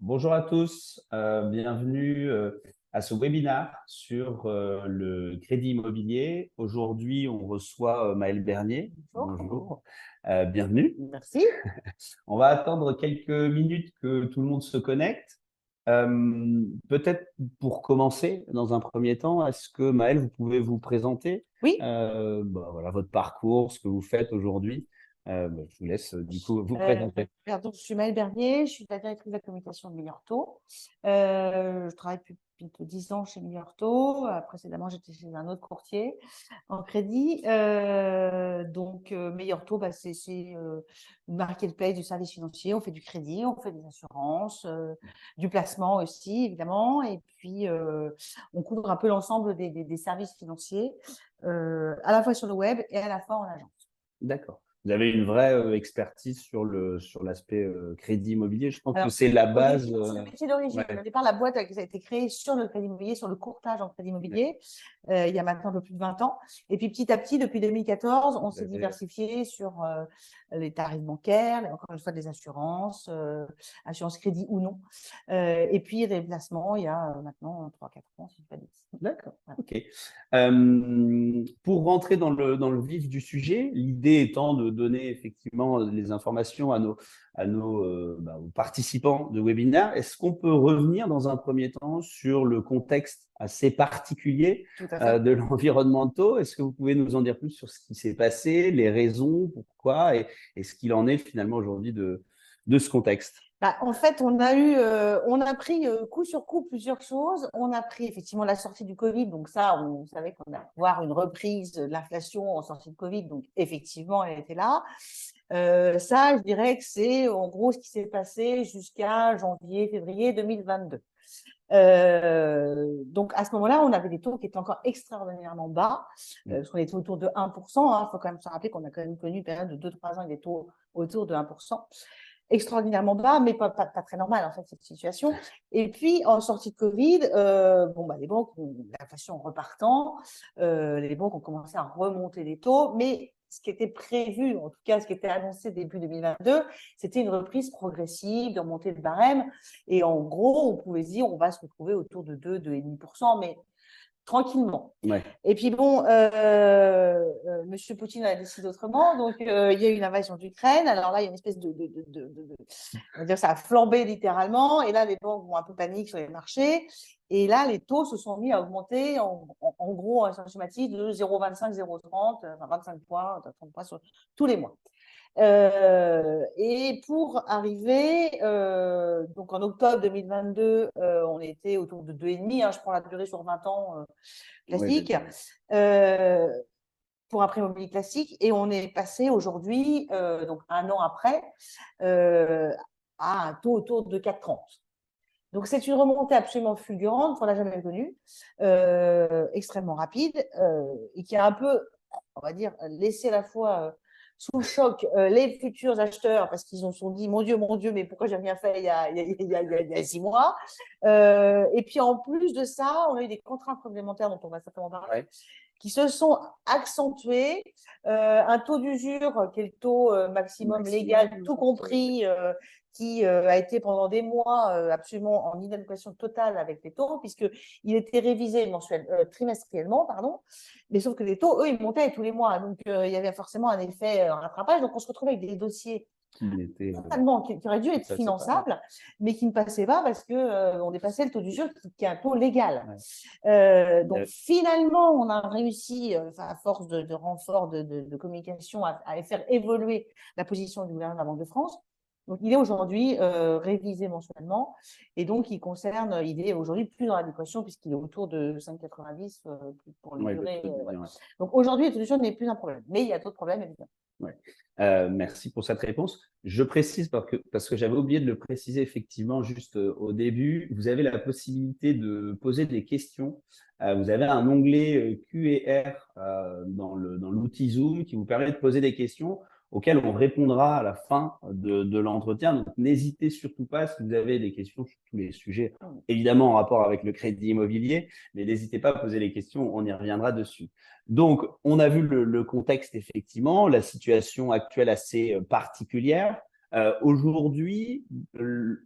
Bonjour à tous, bienvenue à ce webinaire sur le crédit immobilier. Aujourd'hui, on reçoit Maëlle Bernier. Bonjour, bienvenue. Merci. On va attendre quelques minutes que tout le monde se connecte. Peut-être pour commencer, dans un premier temps, est-ce que Maëlle, vous pouvez vous présenter Oui, voilà, votre parcours, ce que vous faites aujourd'hui. Je vous laisse du coup vous présenter. donc, je suis Maëlle Bernier, je suis la directrice de la communication de Meilleur Taux. Je travaille depuis 10 ans chez Meilleur Taux. Précédemment, j'étais chez un autre courtier en crédit. Meilleur Taux, c'est une marketplace du service financier. On fait du crédit, on fait des assurances, du placement aussi, évidemment. Et puis, on couvre un peu l'ensemble des services financiers, à la fois sur le web et à la fois en agence. D'accord. Vous avez une vraie expertise sur l'aspect crédit immobilier. Je pense que Alors, c'est la base. c'est le métier d'origine. Ouais, Au départ, la boîte a été créée sur le crédit immobilier, sur le courtage en crédit immobilier, il y a maintenant un peu plus de 20 ans. Et puis, petit à petit, depuis 2014, on s'est diversifié sur les tarifs bancaires, encore une fois, des assurances, assurance crédit ou non. Et puis, les placements, il y a maintenant 3-4 ans, si je ne dis pas de bêtises. d'accord. Voilà. Ok. Pour rentrer dans le vif du sujet, l'idée étant de donner effectivement les informations aux participants de webinaire, est-ce qu'on peut revenir dans un premier temps sur le contexte assez particulier Tout à fait. de l'environnement de taux? Est-ce que vous pouvez nous en dire plus sur ce qui s'est passé, les raisons, pourquoi et ce qu'il en est finalement aujourd'hui de ce contexte? En fait, on a pris coup sur coup plusieurs choses. On a pris effectivement la sortie du Covid, donc ça, on savait qu'on allait voir une reprise de l'inflation en sortie de Covid, donc effectivement, elle était là. Ça, je dirais que c'est en gros ce qui s'est passé jusqu'à janvier, février 2022. Donc à ce moment-là, on avait des taux qui étaient encore extraordinairement bas, parce qu'on était autour de 1%. Il faut quand même se rappeler qu'on a quand même connu une période de 2-3 ans avec des taux autour de 1%. Extraordinairement bas, mais pas très normal en fait cette situation. Et puis en sortie de Covid, les banques, l'inflation repartant, les banques ont commencé à remonter les taux, mais ce qui était prévu, en tout cas ce qui était annoncé début 2022, c'était une reprise progressive, de remontée de barème. Et en gros, on pouvait se dire on va se retrouver autour de 2-2,5%, mais tranquillement. Ouais. Et puis bon, Monsieur Poutine a décidé autrement, donc il y a eu une invasion d'Ukraine. Alors là, il y a une espèce on va dire ça a flambé littéralement, et là les banques vont un peu paniquer sur les marchés, et là les taux se sont mis à augmenter en gros, un schématique de 0,25, 0,30, enfin 25 points, 30 points sur tous les mois. Et pour arriver, donc en octobre 2022, on était autour de 2,5, je prends la durée sur 20 ans classique, pour un prêt immobilier classique, et on est passé aujourd'hui, donc un an après, à un taux autour de 4,30. Donc c'est une remontée absolument fulgurante, on l'a jamais connue, extrêmement rapide, et qui a un peu, on va dire, laissé à la fois sous le choc les futurs acheteurs, parce qu'ils se sont dit mon Dieu, mais pourquoi j'ai rien fait il y a 6 mois. Et puis en plus de ça, on a eu des contraintes complémentaires dont on va certainement parler, qui se sont accentuées. Un taux d'usure qui est le taux maximum légal, tout compris, qui a été pendant des mois absolument en inadéquation totale avec les taux, puisqu'il était révisé trimestriellement, pardon, mais sauf que les taux, eux, ils montaient tous les mois. Donc, il y avait forcément un effet rattrapage. Donc, on se retrouvait avec des dossiers qui auraient dû être finançables, mais qui ne passaient pas parce qu'on dépassait le taux d'usure qui est un taux légal. Donc, finalement, on a réussi, à force de renfort de communication, à faire évoluer la position du gouvernement de la Banque de France. Donc, il est aujourd'hui révisé mensuellement, et donc il est aujourd'hui plus dans l'adéquation puisqu'il est autour de 5,90 pour les durées. Donc aujourd'hui, la solution n'est plus un problème, mais il y a d'autres problèmes évidemment. Ouais. Merci pour cette réponse. Je précise parce que j'avais oublié de le préciser effectivement juste au début. Vous avez la possibilité de poser des questions. Vous avez un onglet Q&R dans l'outil Zoom qui vous permet de poser des questions auxquelles on répondra à la fin de l'entretien. Donc, n'hésitez surtout pas si vous avez des questions sur tous les sujets, évidemment en rapport avec le crédit immobilier, mais n'hésitez pas à poser les questions, on y reviendra dessus. Donc, on a vu le contexte, effectivement, la situation actuelle assez particulière. Aujourd'hui,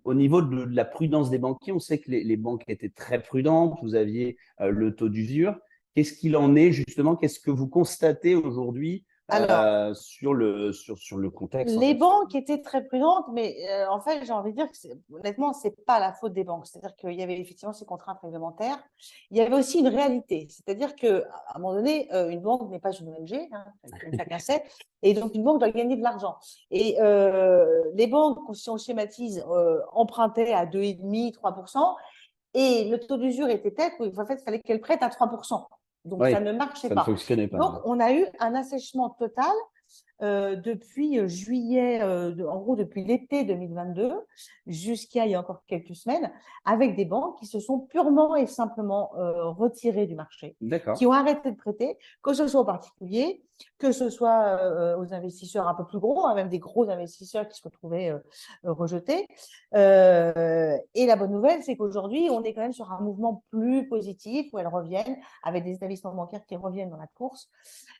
au niveau de la prudence des banquiers, on sait que les banques étaient très prudentes, vous aviez le taux d'usure. Qu'est-ce qu'il en est justement? Qu'est-ce que vous constatez aujourd'hui Alors, sur le contexte en les fait? banques étaient très prudentes, mais en fait, j'ai envie de dire que honnêtement, c'est pas la faute des banques. C'est-à-dire qu'il y avait effectivement ces contraintes réglementaires. Il y avait aussi une réalité, c'est-à-dire qu'à un moment donné, une banque n'est pas une ONG, hein, comme chacun sait, et donc une banque doit gagner de l'argent. Et les banques, si on schématise, empruntaient à 2,5, 3%, et le taux d'usure était tel qu'en fait, il fallait qu'elles prêtent à 3%. Donc, Oui, ça ne marchait ça ne pas. fonctionnait pas. Donc, on a eu un assèchement total depuis juillet, en gros depuis l'été 2022 jusqu'à il y a encore quelques semaines, avec des banques qui se sont purement et simplement retirées du marché, qui D'accord. ont arrêté de prêter, que ce soit aux particuliers, que ce soit aux investisseurs un peu plus gros, hein, même des gros investisseurs qui se retrouvaient rejetés. Et la bonne nouvelle, c'est qu'aujourd'hui, on est quand même sur un mouvement plus positif où elles reviennent, avec des établissements bancaires qui reviennent dans la course.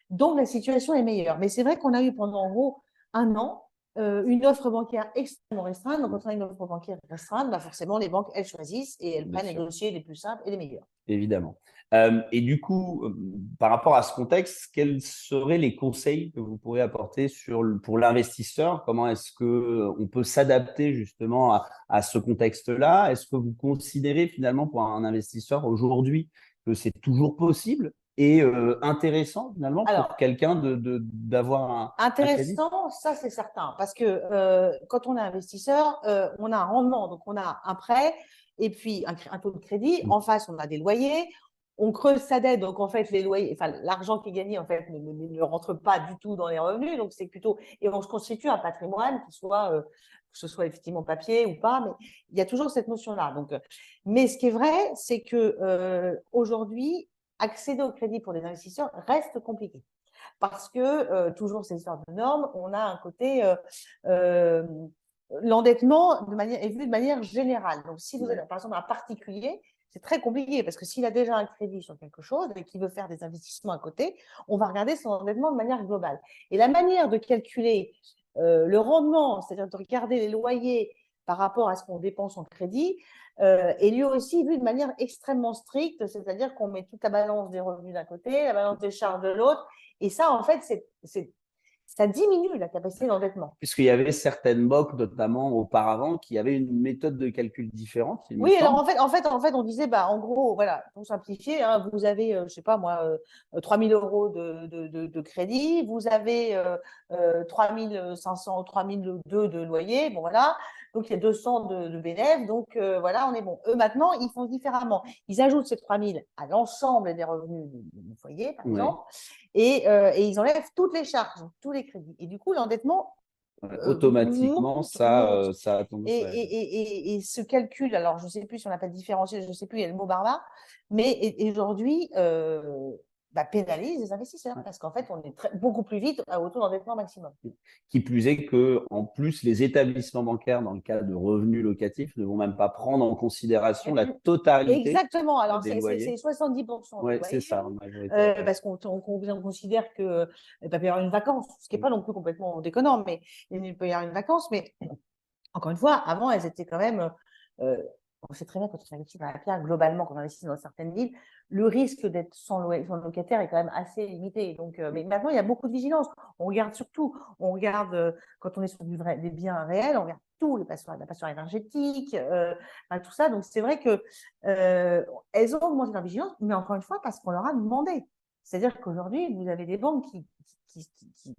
Donc, la situation est meilleure. Mais c'est vrai qu'on a eu pendant en gros un an une offre bancaire extrêmement restreinte. Donc, quand on a une offre bancaire restreinte, bah forcément, les banques, elles choisissent et elles Bien prennent les sûr. dossiers les plus simples et les meilleurs. Évidemment. Et du coup, par rapport à ce contexte, quels seraient les conseils que vous pourrez apporter pour l'investisseur? Comment est-ce qu'on peut s'adapter justement à ce contexte-là? Est-ce que vous considérez finalement pour un investisseur aujourd'hui que c'est toujours possible et intéressant finalement pour Alors, quelqu'un d'avoir un crédit? intéressant, ça c'est certain, parce que quand on est investisseur, on a un rendement, donc on a un prêt et puis un taux de crédit. En face, on a des loyers. On creuse sa dette, donc en fait, les loyers, enfin, l'argent qui est gagné, en fait, ne rentre pas du tout dans les revenus. Donc c'est plutôt, et on se constitue un patrimoine qui soit, que ce soit effectivement papier ou pas, mais il y a toujours cette notion-là. Donc, mais ce qui est vrai, c'est que aujourd'hui, accéder au crédit pour les investisseurs reste compliqué parce que toujours ces histoires de normes, on a un côté euh, l'endettement est vu de manière générale. Donc, si vous êtes par exemple un particulier, c'est très compliqué parce que s'il a déjà un crédit sur quelque chose et qu'il veut faire des investissements à côté, on va regarder son endettement de manière globale. Et la manière de calculer le rendement, c'est-à-dire de regarder les loyers par rapport à ce qu'on dépense en crédit, est lui aussi vu de manière extrêmement stricte, c'est-à-dire qu'on met toute la balance des revenus d'un côté, la balance des charges de l'autre, et ça, en fait, ça diminue la capacité d'endettement. Puisqu'il y avait certaines banques, notamment auparavant, qui avaient une méthode de calcul différente, il me Oui, alors semble. on disait, bah, en gros, voilà, pour simplifier, hein, vous avez, je sais pas moi, 3 000 euros de crédit, vous avez 3 500, 3 002 de loyer, bon voilà, donc il y a 200 de bénéfices, donc voilà, on est bon. Eux, maintenant, ils font différemment. Ils ajoutent ces 3 000 à l'ensemble des revenus du foyer, par Ouais. exemple, et ils enlèvent toutes les charges, tous les crédits. Et du coup, l'endettement Ouais, automatiquement, monte. ça a tendance. Et, Ouais. ce calcul, alors je ne sais plus si on appelle différentiel, je ne sais plus, il y a le mot barbare, mais aujourd'hui bah, pénalise les investisseurs Ouais. parce qu'en fait, on est beaucoup plus vite au taux d'endettement maximum. Qui plus est que, en plus, les établissements bancaires, dans le cas de revenus locatifs, ne vont même pas prendre en considération la totalité Exactement, alors des c'est loyers. 70% des Ouais, c'est loyers, ça, en majorité. Ouais. parce qu'on considère que il peut y avoir une vacance, ce qui n'est pas non plus complètement déconnant, mais il peut y avoir une vacance, mais encore une fois, avant, elles étaient quand même. On sait très bien quand on investit dans la pierre, globalement, quand on investit dans certaines villes, le risque d'être sans locataire est quand même assez limité. Donc, mais maintenant, il y a beaucoup de vigilance. On regarde surtout, on regarde quand on est sur des biens réels, on regarde tout, la passoire énergétique, tout ça. Donc, c'est vrai que elles ont augmenté leur vigilance, mais encore une fois, parce qu'on leur a demandé. C'est-à-dire qu'aujourd'hui, vous avez des banques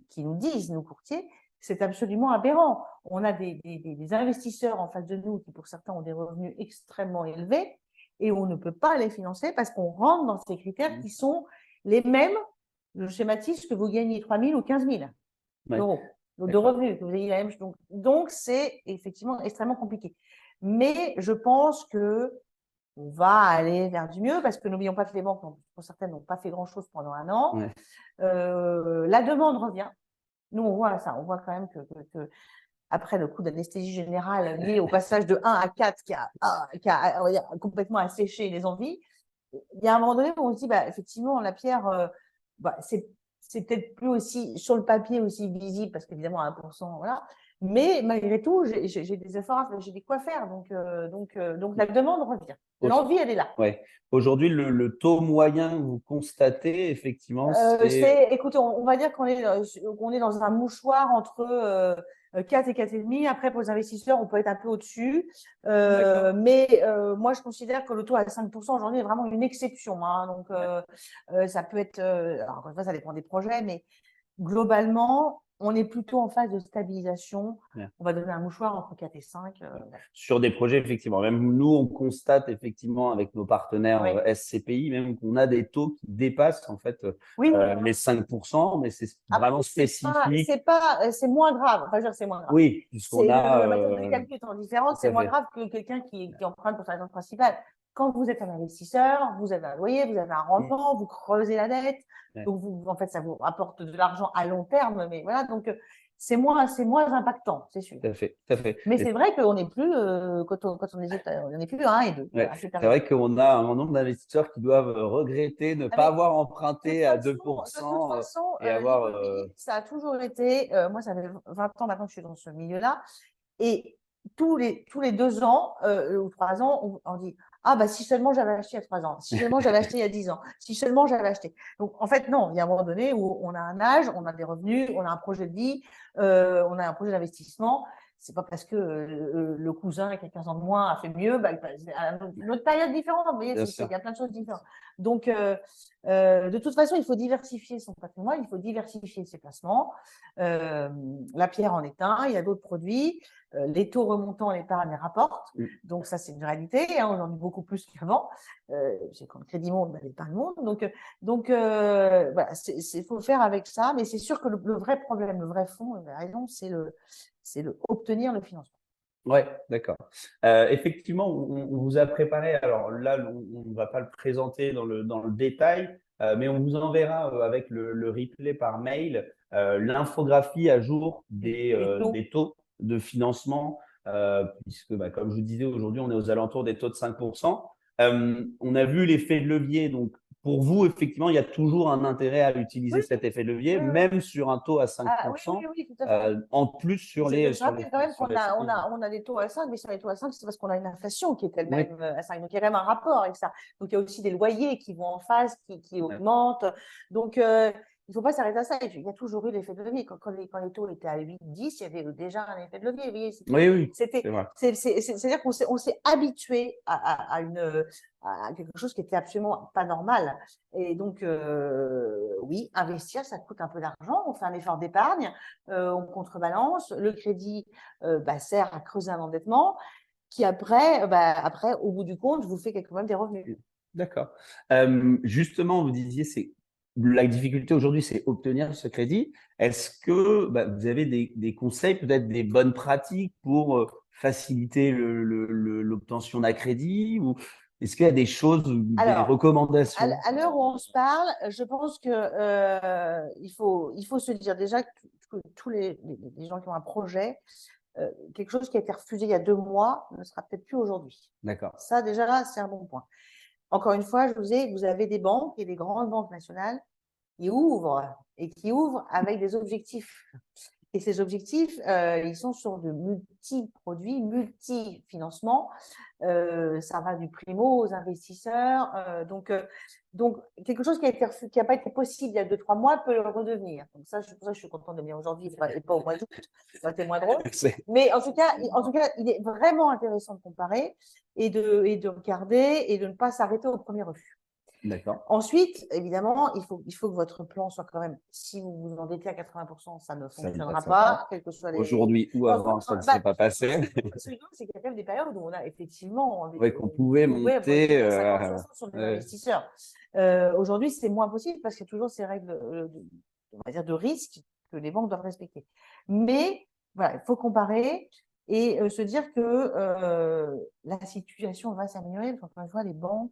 qui nous disent, nos courtiers, c'est absolument aberrant. On a des investisseurs en face de nous qui, pour certains, ont des revenus extrêmement élevés et on ne peut pas les financer parce qu'on rentre dans ces critères qui sont les mêmes, je schématise, que vous gagnez 3 000 ou 15 000 Ouais, euros de d'accord. revenus, que vous ayez la même chose. Donc c'est effectivement extrêmement compliqué. Mais je pense que on va aller vers du mieux parce que n'oublions pas que les banques, pour certaines, n'ont pas fait grand-chose pendant un an. Ouais. La demande revient. Nous, on voit ça, on voit quand même que après le coup d'anesthésie générale lié au passage de 1 à 4 qui a on va dire, complètement asséché les envies, il y a un moment donné où on se dit, bah, effectivement, la pierre, bah, c'est peut-être plus aussi sur le papier aussi visible, parce qu'évidemment, à 1%, voilà, Mais malgré tout, j'ai des efforts, j'ai des quoi faire. Donc la demande revient. L'envie, elle est là. Ouais. Aujourd'hui, le taux moyen que vous constatez, effectivement, c'est… Écoutez, on va dire qu'on est dans un mouchoir entre 4 et 4,5. Après, pour les investisseurs, on peut être un peu au-dessus. D'accord. Mais moi, je considère que le taux à 5% aujourd'hui est vraiment une exception, hein. Donc, ça peut être, alors, encore une fois, ça dépend des projets, mais globalement, on est plutôt en phase de stabilisation. Bien. On va donner un mouchoir entre 4 et 5. Sur des projets, effectivement. Même nous, on constate effectivement avec nos partenaires Oui. SCPI, même qu'on a des taux qui dépassent en fait Oui. les 5%, mais c'est vraiment Après, spécifique. c'est moins grave. Enfin, je veux dire, c'est moins grave. Oui, puisqu'on La a… méthode de calcul étant différente, tout c'est à moins fait. grave que quelqu'un qui emprunte pour sa résidence principale. Quand vous êtes un investisseur, vous avez un loyer, vous avez un rendement, vous creusez la dette. Ouais, Donc, en fait, ça vous rapporte de l'argent à long terme. Mais voilà, donc, c'est moins impactant, c'est sûr. tout à fait, tout à fait. Mais c'est vrai qu'on n'est plus, quand on est plus à 1 et 2. Ouais. Voilà, c'est C'est vrai terminé. qu'on a un nombre d'investisseurs qui doivent regretter ne Ah, pas mais avoir de toute emprunté à façon, 2% et avoir… l'immobilier, ça a toujours été, moi, ça fait 20 ans maintenant que je suis dans ce milieu-là. Et tous les 2 ans ou 3 ans, on dit ah, bah, si seulement j'avais acheté il y a 3 ans, si seulement j'avais acheté il y a 10 ans, si seulement j'avais acheté. Donc, en fait, non, il y a un moment donné où on a un âge, on a des revenus, on a un projet de vie, on a un projet d'investissement. C'est pas parce que le cousin qui a 15 ans de moins a fait mieux, bah, à une autre période différente. Vous voyez, Bien il sûr. y a plein de choses différentes. Donc, de toute façon, il faut diversifier son patrimoine, il faut diversifier ses placements. La pierre en est un, il y a d'autres produits. Les taux remontants, l'épargne rapporte. Donc, ça, c'est une réalité, hein, aujourd'hui beaucoup plus qu'avant. C'est quand le crédit monte, bah, l'épargne monte. Voilà, il faut faire avec ça. Mais c'est sûr que le vrai problème, le vrai fond, vous avez raison, c'est obtenir le financement. Ouais, d'accord. Effectivement, on vous a préparé. Alors là, on ne va pas le présenter dans le détail, mais on vous enverra avec le replay par mail l'infographie à jour Les taux. des taux de financement, puisque, bah, comme je vous disais, aujourd'hui, on est aux alentours des taux de 5%. On a vu l'effet de levier. Donc, pour vous, effectivement, il y a toujours un intérêt à utiliser Oui, cet effet de levier, oui, oui. même sur un taux à Ah, oui, oui, 5%, oui, tout à fait. en plus Je rappelle quand même sur qu'on les a, CPI. on a des taux à 5, mais sur les taux à 5, c'est parce qu'on a une inflation qui est Oui. elle-même à 5. Donc, il y a quand même un rapport avec ça. Donc, il y a aussi des loyers qui vont en face, qui Ouais. augmentent. Donc, il ne faut pas s'arrêter à ça. Il y a toujours eu l'effet de levier. Quand les taux étaient à 8, 10, il y avait déjà un effet de levier. Vous voyez, Oui, oui, c'est vrai. c'est-à-dire qu'on s'est habitué à quelque chose qui était absolument pas normal. Et donc, oui, investir, ça coûte un peu d'argent. On fait un effort d'épargne, on contrebalance. Le crédit sert à creuser un endettement qui après, au bout du compte, vous fait quand même des revenus. D'accord. Justement, vous disiez, c'est la difficulté aujourd'hui, c'est obtenir ce crédit. Est-ce que vous avez des conseils, peut-être des bonnes pratiques pour faciliter l'obtention d'un crédit, ou est-ce qu'il y a des choses, des Alors, recommandations? à l'heure où on se parle, je pense que il faut se dire déjà que tous les gens qui ont un projet, quelque chose qui a été refusé il y a 2 mois ne sera peut-être plus aujourd'hui. D'accord. Ça, déjà, c'est un bon point. Encore une fois, vous avez des banques et des grandes banques nationales qui ouvrent avec des objectifs. Et ces objectifs, ils sont sur de multi-produits, multi-financements. Ça va du primo aux investisseurs. Donc, quelque chose qui n'a pas été possible il y a 2, 3 mois peut le redevenir. Donc ça, c'est pour ça que je suis contente de venir aujourd'hui et pas au mois d'août. Ça aurait été moins drôle. Mais en tout cas, il est vraiment intéressant de comparer et de regarder et de ne pas s'arrêter au premier refus. D'accord. Ensuite, évidemment, il faut que votre plan soit quand même, si vous vous endettez à 80%, ça ne Ça ne fonctionnera passera pas. pas, quels que soient les… Aujourd'hui ou avant, ça ne serait pas passé. Ce qui est c'est qu'il y a quand même des périodes où on a effectivement, Oui, qu'on pouvait monter. monter à 50-60 sur des investisseurs. Aujourd'hui, c'est moins possible parce qu'il y a toujours ces règles on va dire de risque que les banques doivent respecter. Mais voilà, il faut comparer et se dire que la situation va s'améliorer. Encore une fois, les banques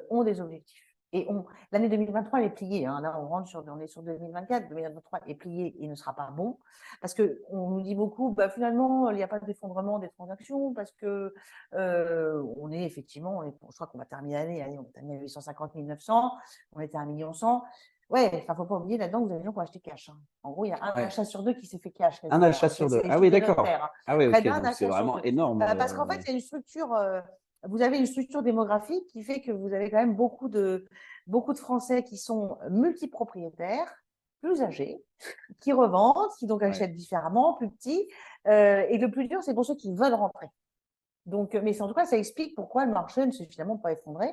ont des objectifs. Et l'année 2023, elle est pliée. Hein. Là, on est sur 2024. 2023 est plié et ne sera pas bon. Parce qu'on nous dit beaucoup, finalement, il n'y a pas d'effondrement des transactions parce que on est effectivement, je crois qu'on va terminer l'année, on va terminer à 850 900, on était à 1 100 000. Ouais, enfin, faut pas oublier là-dedans que vous avez des gens qui ont acheté cash, hein. En gros, il y a un Ouais. achat sur deux qui s'est fait cash Un quasiment, achat hein. sur C'est deux. les Ah chiffres oui, des d'accord. notaires, hein. Ah oui, Près ok, d'un donc c'est achat sur vraiment deux. énorme. Parce qu'en fait, il y a une structure, vous avez une structure démographique qui fait que vous avez quand même beaucoup de Français qui sont multipropriétaires, plus âgés, qui revendent, qui donc Ouais, achètent différemment, plus petits. Et le plus dur, c'est pour ceux qui veulent rentrer. Donc, mais en tout cas, ça explique pourquoi le marché ne s'est finalement pas effondré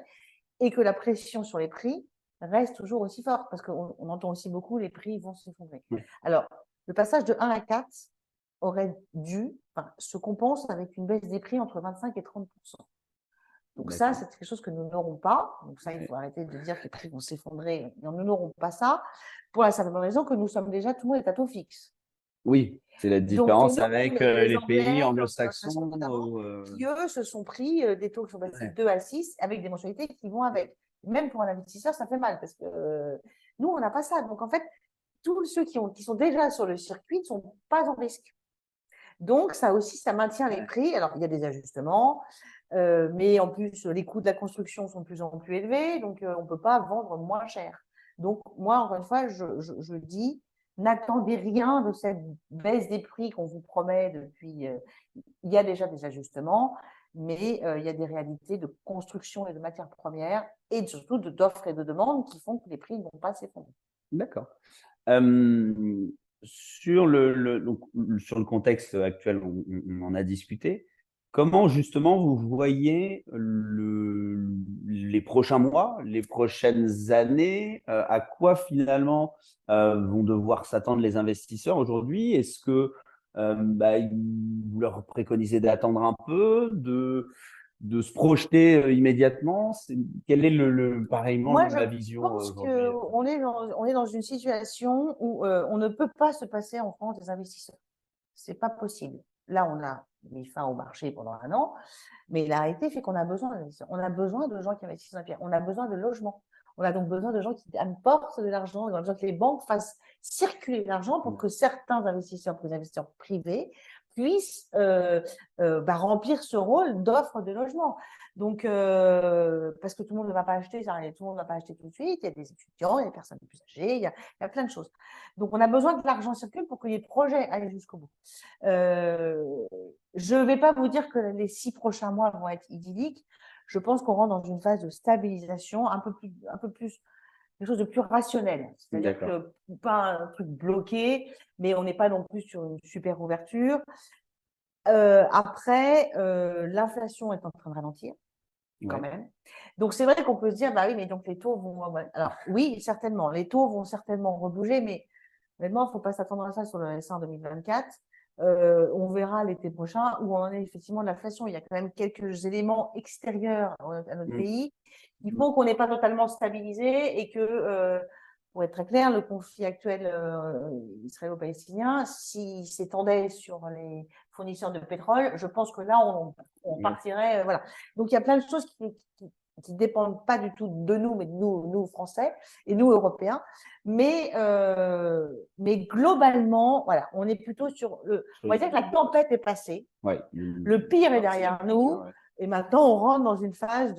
et que la pression sur les prix reste toujours aussi forte, parce qu'on entend aussi beaucoup les prix vont s'effondrer. ouais. Alors, le passage de 1 à 4 aurait dû, enfin, se compense avec une baisse des prix entre 25 et 30%. Donc ça, D'accord. c'est quelque chose que nous n'aurons pas. Donc ça, il Ouais. faut arrêter de dire que les prix vont s'effondrer. Nous n'aurons pas ça, pour la simple raison que nous sommes déjà, tout le monde est à taux fixe. Oui, c'est la Donc, différence nous, avec les les pays Anglais, l'anglo-saxon anglo-saxons. notamment, qui eux se sont pris des taux qui sont passés de Ouais, 2 à 6 avec des mensualités qui vont avec. Même pour un investisseur, ça fait mal parce que nous, on n'a pas ça. Donc, en fait, tous ceux qui sont déjà sur le circuit ne sont pas en risque. Donc, ça aussi, ça maintient les ouais, prix. Alors, il y a des ajustements, mais en plus, les coûts de la construction sont de plus en plus élevés, donc on ne peut pas vendre moins cher. Donc, moi, encore une fois, je dis, n'attendez rien de cette baisse des prix qu'on vous promet depuis. Il y a déjà des ajustements, mais il y a des réalités de construction et de matières premières, et surtout d'offres et de demandes qui font que les prix ne vont pas s'effondrer. d'accord. Sur donc, sur le contexte actuel, on en a discuté. Comment justement vous voyez les prochains mois, les prochaines années, à quoi finalement vont devoir s'attendre les investisseurs aujourd'hui? Est-ce que vous leur préconisez d'attendre un peu, de se projeter immédiatement? Quelle est pareillement Moi, je la vision pense aujourd'hui? qu'on est on est dans une situation où on ne peut pas se passer en France des investisseurs. C'est pas possible. Là, on a mis fin au marché pendant 1 an, mais la réalité fait qu'on a besoin d'investisseurs. On a besoin de gens qui investissent dans la pierre. On a besoin de logements. On a donc besoin de gens qui apportent de l'argent. On a besoin que les banques fassent circuler l'argent pour que certains investisseurs, pour les investisseurs privés, puissent remplir ce rôle d'offre de logement. Donc, parce que tout le monde ne va pas acheter, tout le monde ne va pas acheter tout de suite. Il y a des étudiants, il y a des personnes plus âgées, il y a plein de choses. Donc, on a besoin que l'argent circule pour que les projets aillent jusqu'au bout. Je ne vais pas vous dire que les 6 prochains mois vont être idylliques. Je pense qu'on rentre dans une phase de stabilisation un peu plus quelque chose de plus rationnel. C'est-à-dire D'accord. que pas un truc bloqué, mais on n'est pas non plus sur une super ouverture. Après, l'inflation est en train de ralentir quand Ouais. même. Donc, c'est vrai qu'on peut se dire, bah oui, mais donc les taux vont. Alors, oui, certainement, les taux vont certainement rebouger, mais honnêtement, il ne faut pas s'attendre à ça sur le S1 2024. On verra l'été prochain où on en est effectivement de l'inflation. Il y a quand même quelques éléments extérieurs à notre Mm. pays qui Mm. font qu'on n'est pas totalement stabilisé et que, pour être très clair, le conflit actuel israélo-palestinien, s'il s'étendait sur les fournisseurs de pétrole, je pense que là, on Oui. partirait. Voilà. Donc, il y a plein de choses qui dépendent pas du tout de nous, mais de nous Français et nous, Européens. Mais globalement, voilà, on est plutôt sur on va dire que la tempête est passée, Ouais, le pire est partie, derrière en tout cas, nous, ouais. et maintenant on rentre dans une phase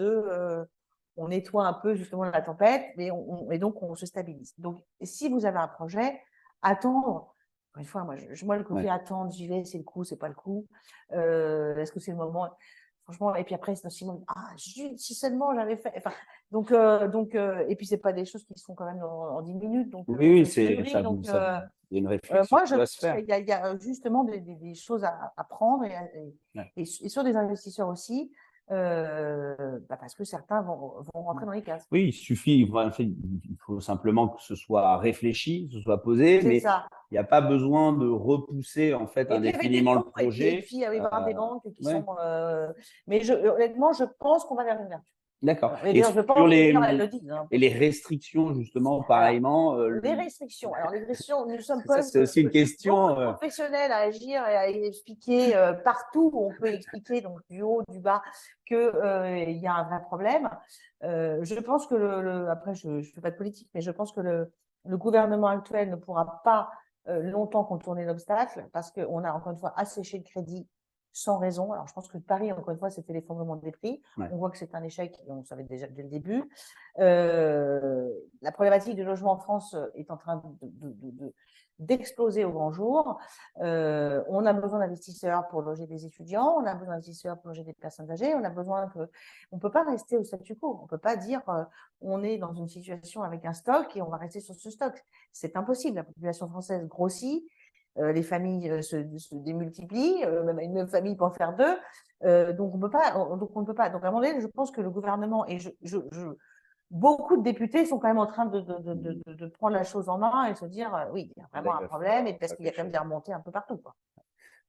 on nettoie un peu justement la tempête, et donc on se stabilise. Donc, si vous avez un projet, attendre. Encore une fois, moi le côté Ouais. attendre, j'y vais, c'est le coup, c'est pas le coup. Est-ce que c'est le moment? Franchement, et puis après, c'est Simon, si seulement j'avais fait. Enfin, et puis c'est pas des choses qui se font quand même en 10 minutes, donc Oui, oui, ça se mûrit. ça, Donc, il y a une réflexion moi, qui je doit se pense faire. qu'il y a justement des choses à prendre Ouais. et sur des investisseurs aussi, parce que certains vont rentrer dans les cases. Oui, il suffit, en fait, il faut simplement que ce soit réfléchi, que ce soit posé, C'est mais ça. il n'y a pas besoin de repousser en fait Et puis, il y avait des indéfiniment le fonds, et projet. puis il va y avoir des banques qui Ouais, sont. Mais honnêtement, je pense qu'on va vers une ouverture. d'accord. Voilà. Mais Et d'ailleurs, je sur pense, et d'ailleurs, elles le disent, hein, et les restrictions, justement, alors, pareillement, les restrictions. Alors, les restrictions, nous sommes ça, c'est aussi une beaucoup question. de professionnels à agir et à expliquer partout où on peut expliquer, donc du haut, du bas, qu'il y a un vrai problème. Je pense que après, je ne fais pas de politique, mais je pense que le gouvernement actuel ne pourra pas longtemps contourner l'obstacle parce qu'on a encore une fois asséché le crédit sans raison. Alors, je pense que Paris, encore une fois, c'était l'effondrement des prix. Ouais. On voit que c'est un échec, on savait déjà dès le début. Euh, la problématique du logement en France est en train d'exploser au grand jour. On a besoin d'investisseurs pour loger des étudiants, on a besoin d'investisseurs pour loger des personnes âgées, on a besoin que… On ne peut pas rester au statu quo, on ne peut pas dire on est dans une situation avec un stock et on va rester sur ce stock. C'est impossible, la population française grossit, les familles se démultiplient, même une même famille peut en faire deux, donc on ne peut pas. Donc à un moment donné, je pense que le gouvernement et beaucoup de députés sont quand même en train de prendre la chose en main et se dire oui, il y a vraiment un problème et parce qu'il y a quand même des remontées un peu partout, quoi.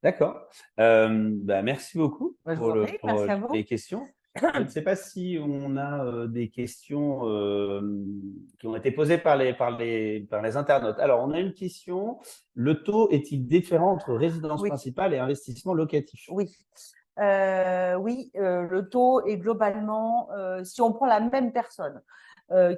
D'accord. Merci beaucoup Je pour, vous en prie, merci à vous. les questions. Je ne sais pas si on a des questions qui ont été posées par les internautes. Alors, on a une question. Le taux est-il différent entre résidence principale et investissement locatif? Oui. Oui, le taux est globalement, si on prend la même personne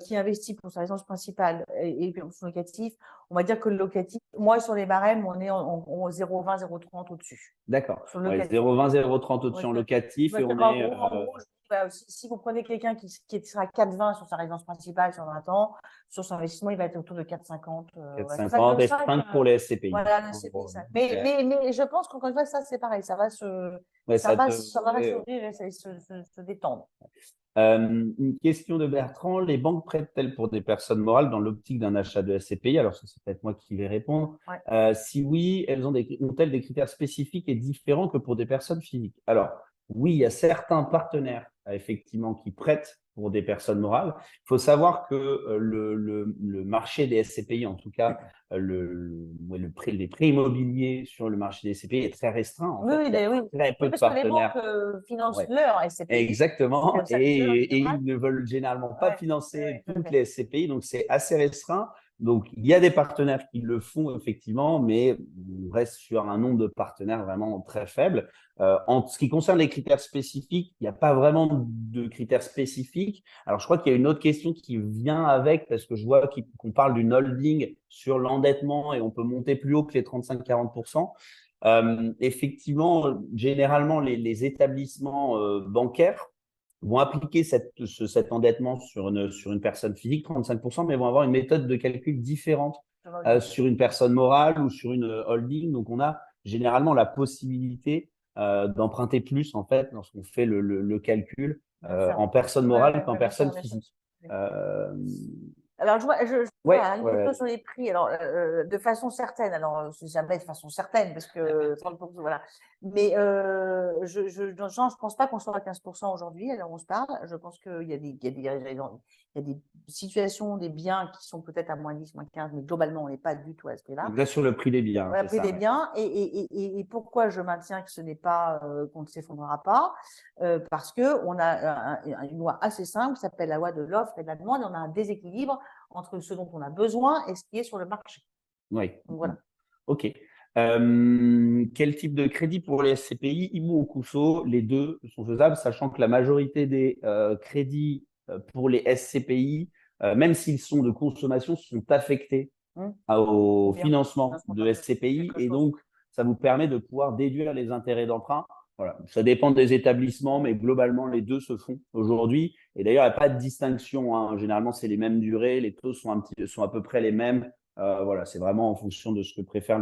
qui investit pour sa résidence principale et pour son locatif, on va dire que le locatif, moi sur les barèmes, on est en 0,20, 0,30 au-dessus. D'accord. 0,20, 0,30 au-dessus en locatif et on est… En gros, si vous prenez quelqu'un qui sera 4,20 sur sa résidence principale sur 20 ans, sur son investissement, il va être autour de 4,50. 4,50 et 5 pour les SCPI. Voilà, le SCPI. Mais je pense qu'encore une fois, ça, c'est pareil. Ça va s'ouvrir et se détendre. Une question de Bertrand. Les banques prêtent-elles pour des personnes morales dans l'optique d'un achat de SCPI? Alors, ça, c'est peut-être moi qui vais répondre. Si oui, elles ont-elles des critères spécifiques et différents que pour des personnes physiques? Alors, oui, il y a certains partenaires, effectivement, qui prêtent pour des personnes morales. Il faut savoir que le marché des SCPI, en tout cas, les prix immobiliers sur le marché des SCPI est très restreint. En fait. Il y a très peu de partenaires. Que les banques financent leurs SCPI. Exactement. Et ils ne veulent généralement pas financer toutes les SCPI, donc c'est assez restreint. Donc, il y a des partenaires qui le font effectivement, mais on reste sur un nombre de partenaires vraiment très faible. En ce qui concerne les critères spécifiques, il n'y a pas vraiment de critères spécifiques. Alors, je crois qu'il y a une autre question qui vient avec, parce que je vois qu'on parle d'une holding sur l'endettement et on peut monter plus haut que les 35-40%. Effectivement, généralement, les établissements bancaires vont appliquer cet endettement sur une personne physique, 35%, mais vont avoir une méthode de calcul différente sur une personne morale ou sur une holding. Donc, on a généralement la possibilité d'emprunter plus, en fait, lorsqu'on fait le calcul en personne morale qu'en personne physique. Alors, je vois une photo sur les prix, alors, de façon certaine, alors, c'est jamais de façon certaine, parce que, voilà. Mais je ne pense pas qu'on soit à 15% aujourd'hui, alors on se parle. Je pense qu'il y a des situations, des biens qui sont peut-être à moins 10, moins 15, mais globalement, on n'est pas du tout à ce prix-là. Là, sur le prix des biens. Le prix des biens. Et pourquoi je maintiens que ce n'est pas, qu'on ne s'effondrera pas? Parce qu'on a une loi assez simple qui s'appelle la loi de l'offre et de la demande, et on a un déséquilibre entre ce dont on a besoin et ce qui est sur le marché. Oui. Donc, voilà. OK. Quel type de crédit pour les SCPI, IMO ou CUSO? Les deux sont faisables, sachant que la majorité des crédits pour les SCPI, même s'ils sont de consommation, sont affectés au financement de SCPI et donc ça vous permet de pouvoir déduire les intérêts d'emprunt. Voilà. Ça dépend des établissements, mais globalement, les deux se font aujourd'hui. Et d'ailleurs, il n'y a pas de distinction, hein. Généralement, c'est les mêmes durées, les taux sont à peu près les mêmes. Voilà, c'est vraiment en fonction de ce que préfère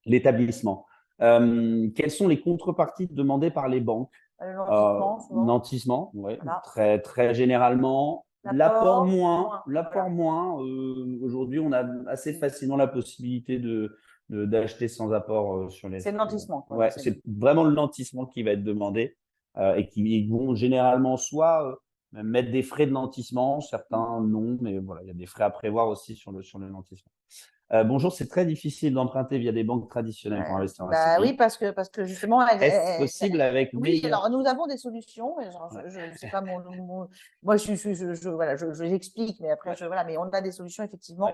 l'établissement. Quelles sont les contreparties demandées par les banques? Nantissement, oui, voilà. Très, très généralement. L'apport moins. Aujourd'hui, on a assez facilement la possibilité d'acheter sans apport sur les… C'est le nantissement. Ouais, c'est vraiment le nantissement qui va être demandé et qui vont généralement soit mettre des frais de nantissement, certains non, mais voilà, il y a des frais à prévoir aussi sur le nantissement. Bonjour, c'est très difficile d'emprunter via des banques traditionnelles pour investir en SCPI. Oui, parce que justement… Est-ce possible avec… Oui, alors nous avons des solutions. Je sais pas moi, j'explique, mais après, mais on a des solutions effectivement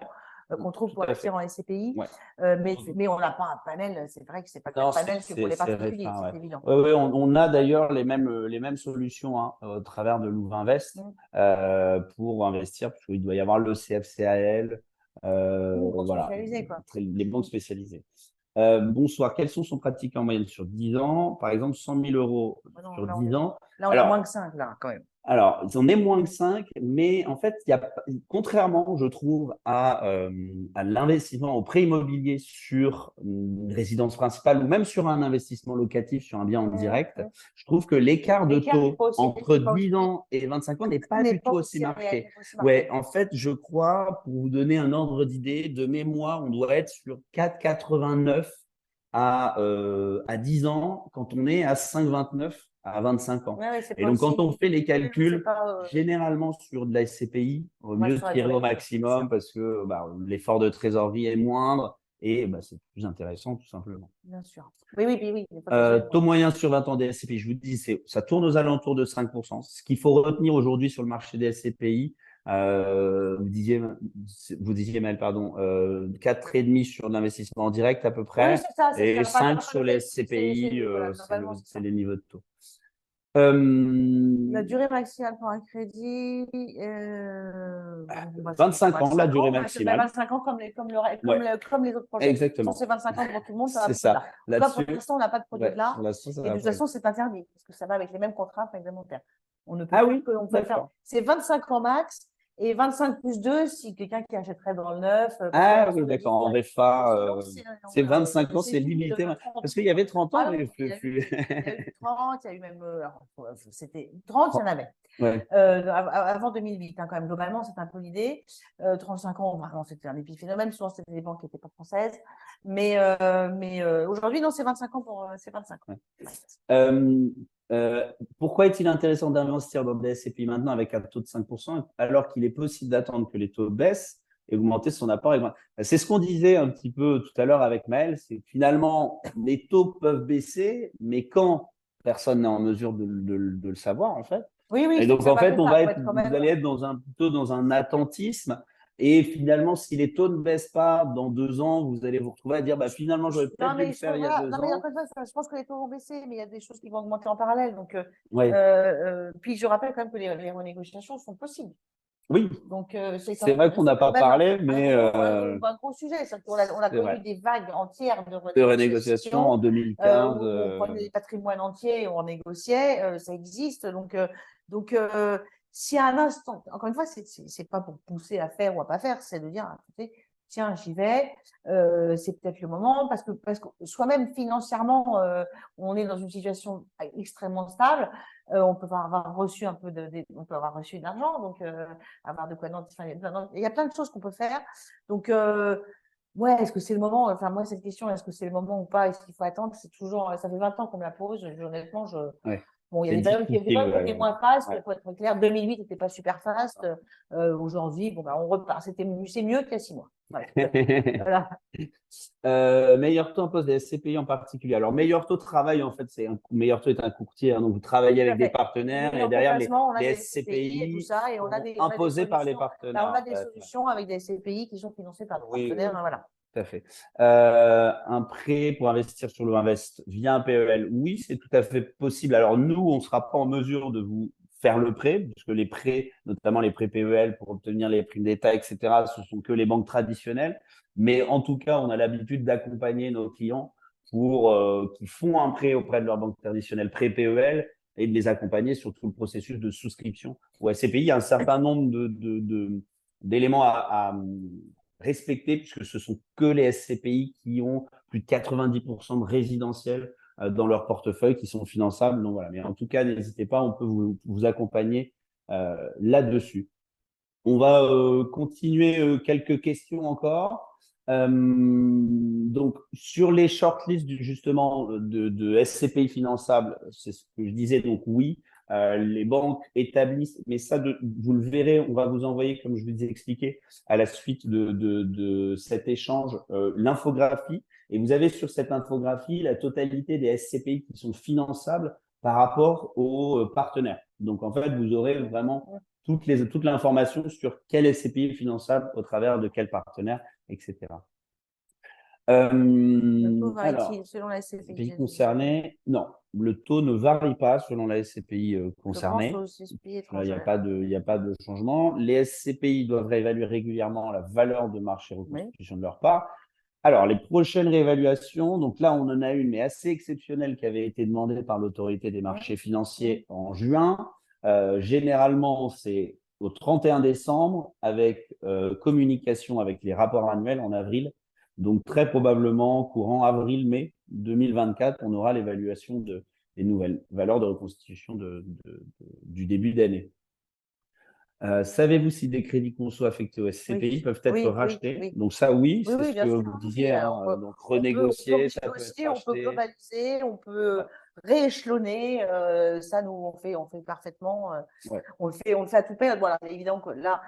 qu'on trouve pour investir en SCPI. Mais on n'a pas un panel, c'est vrai que c'est pas un panel que pour les particuliers, c'est évident. Oui, on a d'ailleurs les mêmes solutions au travers de Louvainvest pour investir, parce qu'il doit y avoir le CFCAL. Voilà, les banques spécialisées. Bonsoir, quelles sont pratiques en moyenne sur 10 ans? Par exemple, 100 000 € sur 10 ans. Là, on a moins que 5, là, quand même. Alors, on est moins que 5, mais en fait, contrairement, je trouve, à l'investissement au prêt immobilier sur une résidence principale ou même sur un investissement locatif sur un bien en direct, je trouve que l'écart de L'écart n'est taux pas aussi, entre n'est pas 10 aussi, ans et 25 ans n'est pas n'est du pas tout aussi aussi réel, marqué. n'est pas aussi Ouais, marqué. en fait, je crois, pour vous donner un ordre d'idée, de mémoire, on doit être sur 4,89 à 10 ans quand on est à 5,29 à 25 ans. Ouais, ouais, c'est Et pas donc, quand aussi. on fait les Oui, oui, c'est calculs, pas généralement sur de la SCPI, au ouais, mieux sur la tirer au durée. C'est ça, maximum parce que l'effort de trésorerie est moindre et c'est plus intéressant tout simplement. bien sûr. Oui, oui, oui, oui, il n'y a pas de souci. Taux moyen sur 20 ans des SCPI, je vous dis, ça tourne aux alentours de 5%. Ce qu'il faut retenir aujourd'hui sur le marché des SCPI, vous disiez Mel, pardon, 4,5 sur l'investissement en direct à peu Oui, près c'est ça, c'est et ça. Enfin, 5 enfin, sur les c'est, SCPI, voilà, globalement, c'est c'est ça. les niveaux de taux. La Euh, durée maximale pour un crédit, c'est 25 ans, la 25 durée ans, mais maximale. 25 ans Ouais, comme les autres projets. De toute façon, exactement. c'est 25 ans pour tout le monde, ça va C'est plus ça. tard. En tout cas, pour Là-dessus, l'instant, on n'a pas de produit de ouais, là. pour l'instant, ça Et de va toute pas façon, être. c'est interdit, parce que ça va avec les mêmes contraintes réglementaires. On ne peut Ah faire oui, que, on peut faire. d'accord. C'est 25 ans max et 25 plus 2 si quelqu'un qui achèterait dans le neuf, parce que Ah là, oui, sur les d'accord. En différents. Mais VFA, sinon, c'est 25 ans, c'est c'est limite limité. 30. Parce qu'il y avait 30 ans, Ah mais oui, il y a eu du 30, il y a eu même. Alors, c'était 30, il y en avait. Ouais. Avant 2008, hein, quand même, globalement, c'est un peu l'idée. 35 ans, vraiment, c'était un épiphénomène. Souvent, c'était des banques qui n'étaient pas françaises. Mais aujourd'hui, non, c'est 25 ans c'est 25 ans. Ouais. Euh, Pourquoi est-il intéressant d'investir dans des SCPI maintenant avec un taux de 5% alors qu'il est possible d'attendre que les taux baissent et augmenter son apport? C'est ce qu'on disait un petit peu tout à l'heure avec Maël, c'est que finalement, les taux peuvent baisser, mais quand personne n'est en mesure de le savoir, en fait. Oui, oui, Et c'est que donc, ça en va fait, plus tard. Faut être quand vous même. allez être plutôt dans un attentisme. Et finalement, si les taux ne baissent pas dans 2 ans, vous allez vous retrouver à dire, finalement, j'aurais peut-être Non, dû le mais, faire il y a voilà. deux Non, mais ans. encore une fois, je pense que les taux vont baisser, mais il y a des choses qui vont augmenter en parallèle. Donc, Ouais. puis je rappelle quand même que les renégociations sont possibles. Oui, Donc, c'est c'est vrai qu'on n'a quand pas même parlé, mais un gros sujet. On a c'est connu vrai. des vagues entières de De renégociation en renégociations 2015. où on prenait des patrimoines entiers et on négociait. Ça existe. Donc, si à un instant, encore une fois, c'est pas pour pousser à faire ou à pas faire, c'est de dire, ah, écoutez, tiens, j'y vais. C'est peut-être le moment parce que soi-même financièrement, on est dans une situation extrêmement stable. On peut avoir reçu on peut avoir reçu de l'argent, donc avoir de quoi. Enfin, il y a plein de choses qu'on peut faire. Donc, ouais, est-ce que c'est le moment? Enfin, moi, cette question, est-ce que c'est le moment ou pas? Est-ce qu'il faut attendre? C'est toujours, ça fait 20 ans qu'on me la pose. Honnêtement, Ouais, bon, il y a c'est des difficile. périodes qui étaient moins fast, Ouais. pour être clair. 2008 n'était pas super fast. Aujourd'hui, bon, on repart. C'est mieux qu'il y a 6 mois. Voilà. Voilà. Meilleur taux en poste des SCPI en particulier. Alors, meilleur taux de travail, en fait, meilleur taux est un courtier. Donc, vous travaillez Tout avec à des fait. partenaires Oui, et en derrière, co-placement, on a les des SCPI et tout SCPI ça, et sont on a des imposés par les solutions. partenaires, On a en des fait. solutions avec des SCPI qui sont financés par nos Oui, partenaires. Voilà. tout à fait. Un prêt pour investir sur le Invest via un PEL, oui, c'est tout à fait possible. Alors nous, on ne sera pas en mesure de vous faire le prêt, puisque les prêts, notamment les prêts PEL pour obtenir les primes d'État, etc., ce sont que les banques traditionnelles. Mais en tout cas, on a l'habitude d'accompagner nos clients qui font un prêt auprès de leur banque traditionnelle, prêt PEL, et de les accompagner sur tout le processus de souscription au SCPI. Il y a un certain nombre d'éléments à respectés, puisque ce sont que les SCPI qui ont plus de 90% de résidentiels dans leur portefeuille qui sont finançables. Donc voilà, mais en tout cas, n'hésitez pas, on peut vous accompagner là-dessus. On va continuer quelques questions encore. Donc, sur les shortlists justement de SCPI finançables, c'est ce que je disais, donc oui, les banques établissent, mais ça, vous le verrez, on va vous envoyer, comme je vous ai expliqué, à la suite de cet échange, l'infographie. Et vous avez sur cette infographie la totalité des SCPI qui sont finançables par rapport aux partenaires. Donc, en fait, vous aurez vraiment toute l'information sur quel SCPI est finançable au travers de quel partenaire, etc. Le taux varie-t-il Alors, selon la SCPI? pays concerné, non, le taux ne varie pas selon la SCPI Je pense concernée. aux SCPI Là, étrangères. il y a pas de changement. Les SCPI doivent réévaluer régulièrement la valeur de marché Oui. reconstitution de leur part. Alors, les prochaines réévaluations, donc là, on en a une, mais assez exceptionnelle, qui avait été demandée par l'autorité des marchés Oui. financiers en juin. Généralement, c'est au 31 décembre avec communication avec les rapports annuels en avril. Donc, très probablement, courant avril-mai 2024, on aura l'évaluation des nouvelles valeurs de reconstitution du début d'année. Savez-vous si des crédits conso affectés au SCPI Oui, peuvent être oui, oui, rachetés? oui. Donc ça, oui, Oui, c'est oui, ce bien que sûr. vous Oui, disiez, hein, alors, donc on peut renégocier, ça peut être négocier, on peut racheté. globaliser, on peut Ouais, rééchelonner. Ça, nous, on fait parfaitement. ouais. On le fait à tout prix. Voilà, évidemment que là,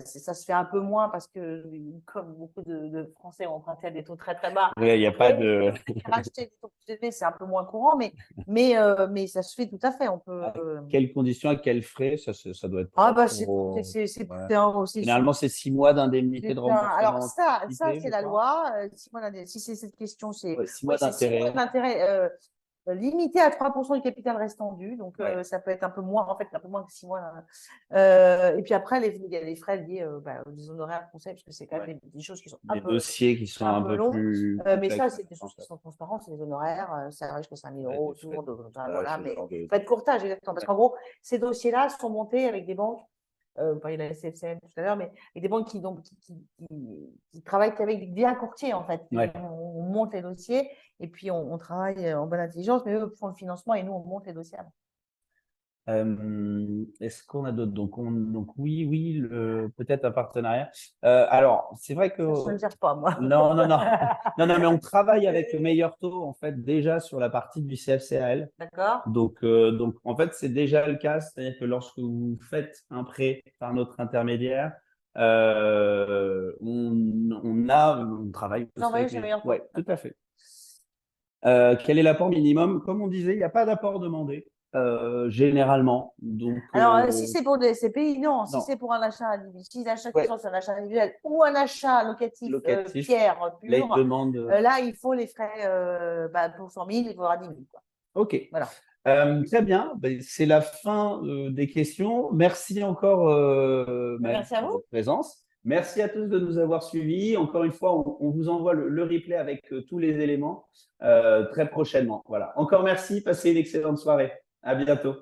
ça se fait un peu moins parce que, comme beaucoup de Français ont emprunté à des taux très très bas, Ouais, il n'y a pas de… racheter des taux plus élevés, c'est un peu moins courant, mais ça se fait tout à fait. On peut. À quelles conditions, à quels frais, ça doit être Ah propre bah au… Ouais. c'est Généralement, c'est 6 mois d'indemnité de alors remboursement ça anticipé, c'est je la crois. loi. Si c'est cette question, Ouais, 6 oui, mois c'est 6 mois d'intérêt. d'intérêt limité à 3% du capital restant dû. Donc Ouais. ça peut être un peu moins, en fait, un peu moins que 6 mois. Et puis après, il y a les frais liés aux honoraires de conseil, parce que c'est quand même Ouais. des choses qui sont Des dossiers qui sont un un peu peu longs. plus Mais ça, complexes, c'est des choses qui responsables. sont transparentes, c'est les honoraires. Ça va jusqu'à 5 000 Ouais, euros des frais autour de voilà, courtage, ce mais genre de… pas de courtage, exactement. Parce Ouais. qu'en gros, ces dossiers-là sont montés avec des banques on parlait de la SFCM tout à l'heure, mais et des banques qui travaillent qu'avec des courtiers, en fait. Ouais. On monte les dossiers et puis on travaille en bonne intelligence, mais eux font le financement et nous, on monte les dossiers avant. Est-ce qu'on a d'autres? Donc oui, peut-être un partenariat. Alors, c'est vrai que… Ça, je ne gère pas, moi. Non, non, non. Non, non, mais on travaille avec le meilleur taux, en fait, déjà sur la partie du CFCAL. D'accord? Donc, en fait, c'est déjà le cas. C'est-à-dire que lorsque vous faites un prêt par notre intermédiaire, on travaille Vous aussi envoyez avec chez les… meilleur Oui, taux. tout D'accord. à fait. Quel est l'apport minimum? Comme on disait, il n'y a pas d'apport demandé, généralement. Donc, Alors, si c'est pour des CPI, non. Si non. c'est pour un achat individuel, si l'achat qui Ouais, sont sur un achat individuel ou un achat locatif locatif. tiers Là, il pur, demande… là, il faut les frais pour 100 000, il faudra 10 000. Quoi. OK. Voilà. Très bien. Ben, c'est la fin des questions. Merci encore, Maëlle, Merci à pour vous. votre présence. Merci à tous de nous avoir suivis. Encore une fois, on vous envoie le replay avec tous les éléments très prochainement. Voilà. Encore merci. Passez une excellente soirée. À bientôt.